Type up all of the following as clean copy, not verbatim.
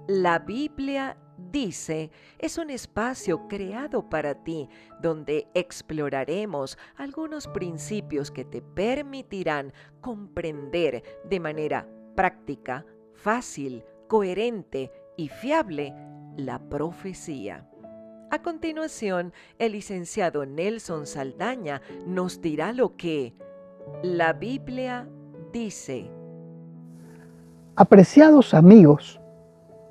La Biblia dice es un espacio creado para ti donde exploraremos algunos principios que te permitirán comprender de manera práctica, fácil, coherente y fiable la profecía. A continuación, el licenciado Nelson Saldaña nos dirá lo que la Biblia dice. Apreciados amigos,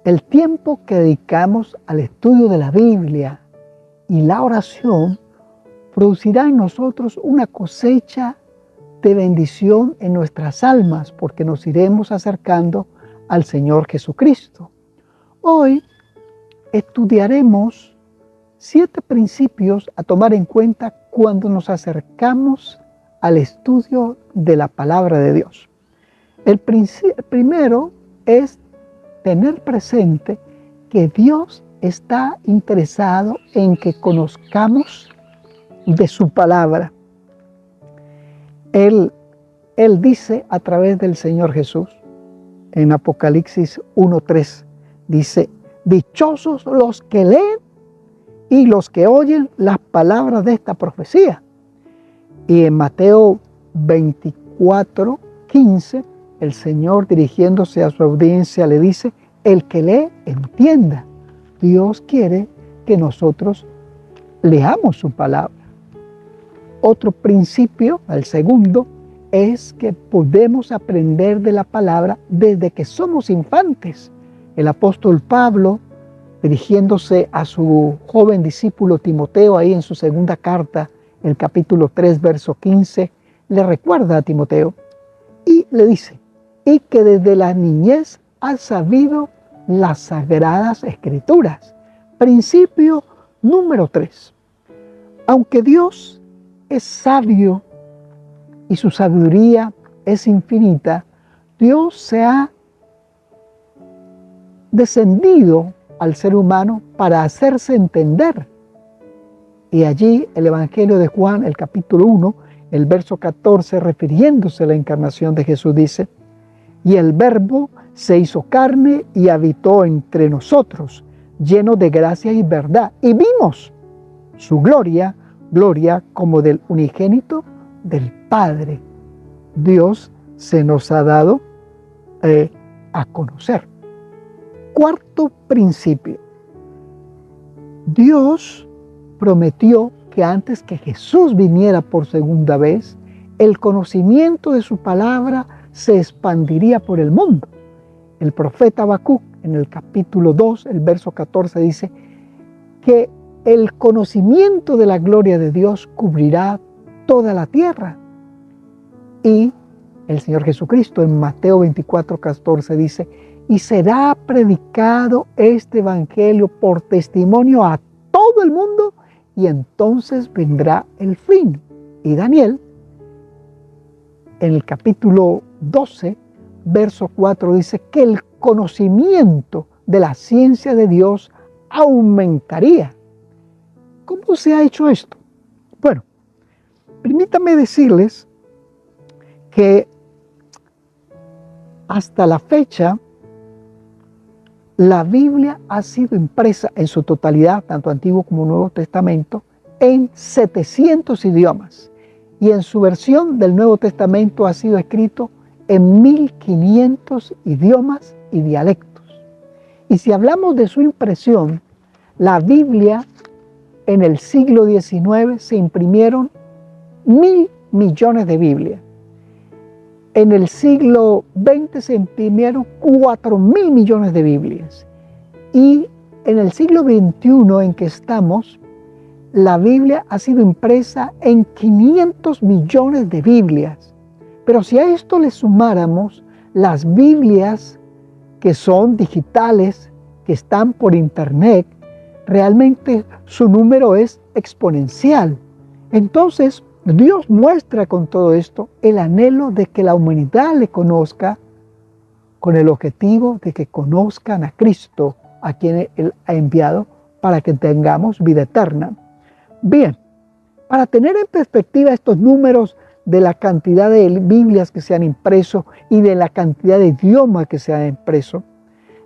el tiempo que dedicamos al estudio de la Biblia y la oración producirá en nosotros una cosecha de bendición en nuestras almas, porque nos iremos acercando al Señor Jesucristo. Hoy estudiaremos 7 principios a tomar en cuenta cuando nos acercamos al estudio de la palabra de Dios. El primero es tener presente que Dios está interesado en que conozcamos de su palabra. Él dice a través del Señor Jesús en Apocalipsis 1:3, dice: dichosos los que leen y los que oyen las palabras de esta profecía. Y en Mateo 24:15, el Señor, dirigiéndose a su audiencia, le dice: el que lee, entienda. Dios quiere que nosotros leamos su palabra. Otro principio, el segundo, es que podemos aprender de la palabra desde que somos infantes. El apóstol Pablo, dirigiéndose a su joven discípulo Timoteo, ahí en su segunda carta, el capítulo 3, verso 15, le recuerda a Timoteo y le dice: y que desde la niñez has sabido las sagradas escrituras. Principio número 3. Aunque Dios es sabio y su sabiduría es infinita, Dios se ha descendido al ser humano para hacerse entender. Y allí el Evangelio de Juan, el capítulo 1, el verso 14, refiriéndose a la encarnación de Jesús, dice: y el Verbo se hizo carne y habitó entre nosotros, lleno de gracia y verdad, y vimos su gloria, gloria como del unigénito del Padre. Dios se nos ha dado a conocer. Cuarto principio. Dios prometió que antes que Jesús viniera por segunda vez, el conocimiento de su palabra se expandiría por el mundo. El profeta Habacuc, en el capítulo 2, el verso 14, dice que el conocimiento de la gloria de Dios cubrirá toda la tierra. Y el Señor Jesucristo en Mateo 24, 14 dice: y será predicado este evangelio por testimonio a todo el mundo, y entonces vendrá el fin. Y Daniel, en el capítulo 12, verso 4, dice que el conocimiento de la ciencia de Dios aumentaría. ¿Cómo se ha hecho esto? Bueno, permítanme decirles que hasta la fecha la Biblia ha sido impresa en su totalidad, tanto Antiguo como Nuevo Testamento, en 700 idiomas. Y en su versión del Nuevo Testamento ha sido escrito en 1500 idiomas y dialectos. Y si hablamos de su impresión, la Biblia en el siglo XIX se imprimieron 1.000 millones de Biblias. En el siglo XX se imprimieron 4.000 millones de Biblias. Y en el siglo XXI en que estamos, la Biblia ha sido impresa en 500 millones de Biblias. Pero si a esto le sumáramos las Biblias que son digitales, que están por internet, realmente su número es exponencial. Entonces, Dios muestra con todo esto el anhelo de que la humanidad le conozca, con el objetivo de que conozcan a Cristo, a quien Él ha enviado para que tengamos vida eterna. Bien, para tener en perspectiva estos números de la cantidad de Biblias que se han impreso y de la cantidad de idiomas que se han impreso,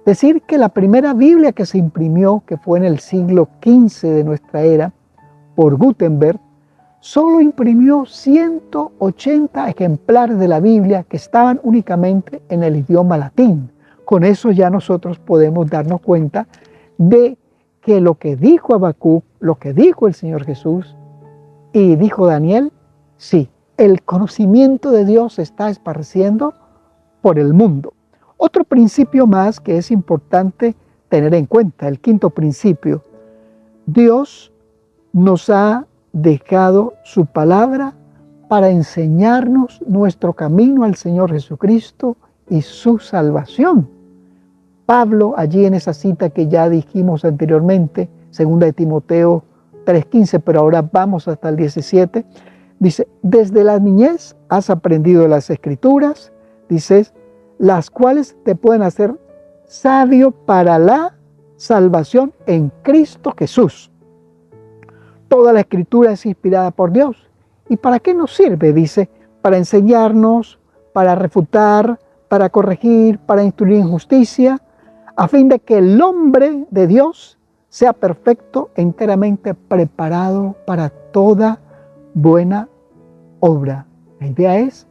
Decir que la primera Biblia que se imprimió, que fue en el siglo XV de nuestra era, por Gutenberg, solo imprimió 180 ejemplares de la Biblia que estaban únicamente en el idioma latín. Con eso ya nosotros podemos darnos cuenta de que lo que dijo Habacuc, lo que dijo el Señor Jesús y dijo Daniel, sí, el conocimiento de Dios se está esparciendo por el mundo. Otro principio más que es importante tener en cuenta, el quinto principio, Dios nos ha dejado su palabra para enseñarnos nuestro camino al Señor Jesucristo y su salvación. Pablo, allí en esa cita que ya dijimos anteriormente, 2 de Timoteo 3:15, pero ahora vamos hasta el 17, dice, desde la niñez has aprendido las Escrituras, dices, las cuales te pueden hacer sabio para la salvación en Cristo Jesús. Toda la Escritura es inspirada por Dios. ¿Y para qué nos sirve? Dice, para enseñarnos, para refutar, para corregir, para instruir en justicia, a fin de que el hombre de Dios sea perfecto, enteramente preparado para toda buena obra. La idea es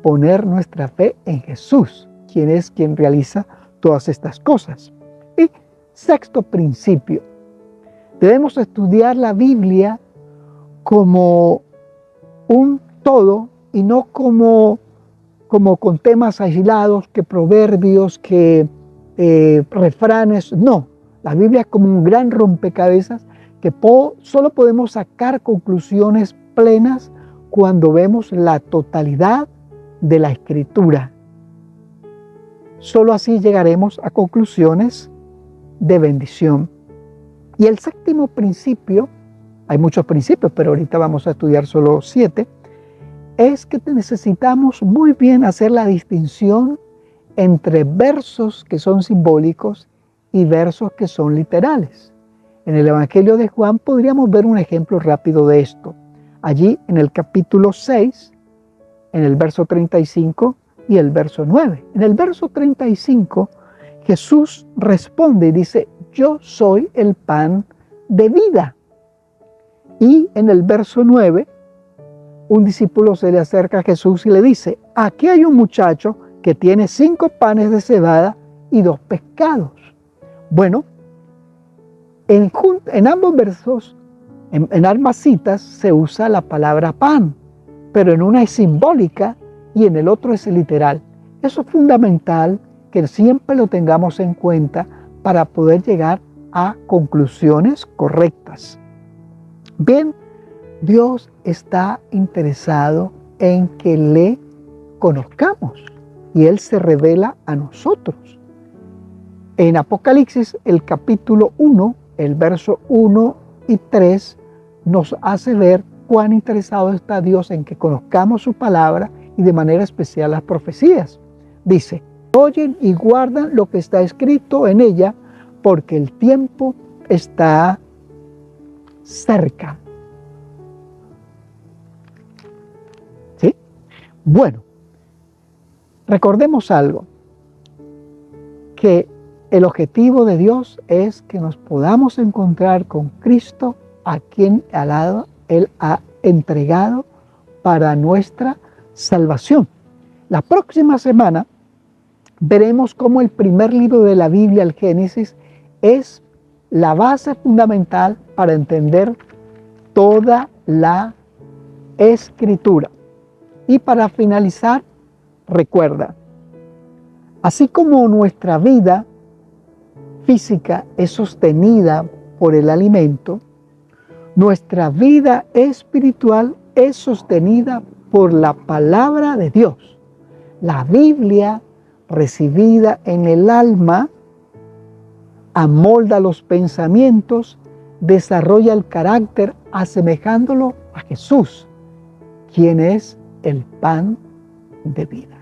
poner nuestra fe en Jesús, quien es quien realiza todas estas cosas. Y sexto principio, debemos estudiar la Biblia como un todo y no como con temas aislados, que proverbios, que refranes. No, la Biblia es como un gran rompecabezas que solo podemos sacar conclusiones plenas cuando vemos la totalidad de la Escritura. Solo así llegaremos a conclusiones de bendición. Y el séptimo principio, hay muchos principios, pero ahorita vamos a estudiar solo 7, es que necesitamos muy bien hacer la distinción entre versos que son simbólicos y versos que son literales. En el Evangelio de Juan podríamos ver un ejemplo rápido de esto. Allí en el capítulo 6, en el verso 35 y el verso 9. En el verso 35, Jesús responde y dice, yo soy el pan de vida. Y en el verso 9, un discípulo se le acerca a Jesús y le dice, aquí hay un muchacho que tiene 5 panes de cebada y 2 pescados. Bueno, en ambos versos, en ambas citas, se usa la palabra pan, pero en una es simbólica y en el otro es literal. Eso es fundamental que siempre lo tengamos en cuenta para poder llegar a conclusiones correctas. Bien, Dios está interesado en que le conozcamos y Él se revela a nosotros. En Apocalipsis, el capítulo 1, el verso 1 y 3, nos hace ver cuán interesado está Dios en que conozcamos su palabra y de manera especial las profecías. Dice, oyen y guardan lo que está escrito en ella, porque el tiempo está cerca. ¿Sí? Bueno, recordemos algo, que el objetivo de Dios es que nos podamos encontrar con Cristo, a quien Él ha entregado para nuestra salvación. La próxima semana veremos cómo el primer libro de la Biblia, el Génesis, es la base fundamental para entender toda la Escritura. Y para finalizar, recuerda, así como nuestra vida física es sostenida por el alimento, nuestra vida espiritual es sostenida por la palabra de Dios. La Biblia recibida en el alma amolda los pensamientos, desarrolla el carácter asemejándolo a Jesús, quien es el pan de vida.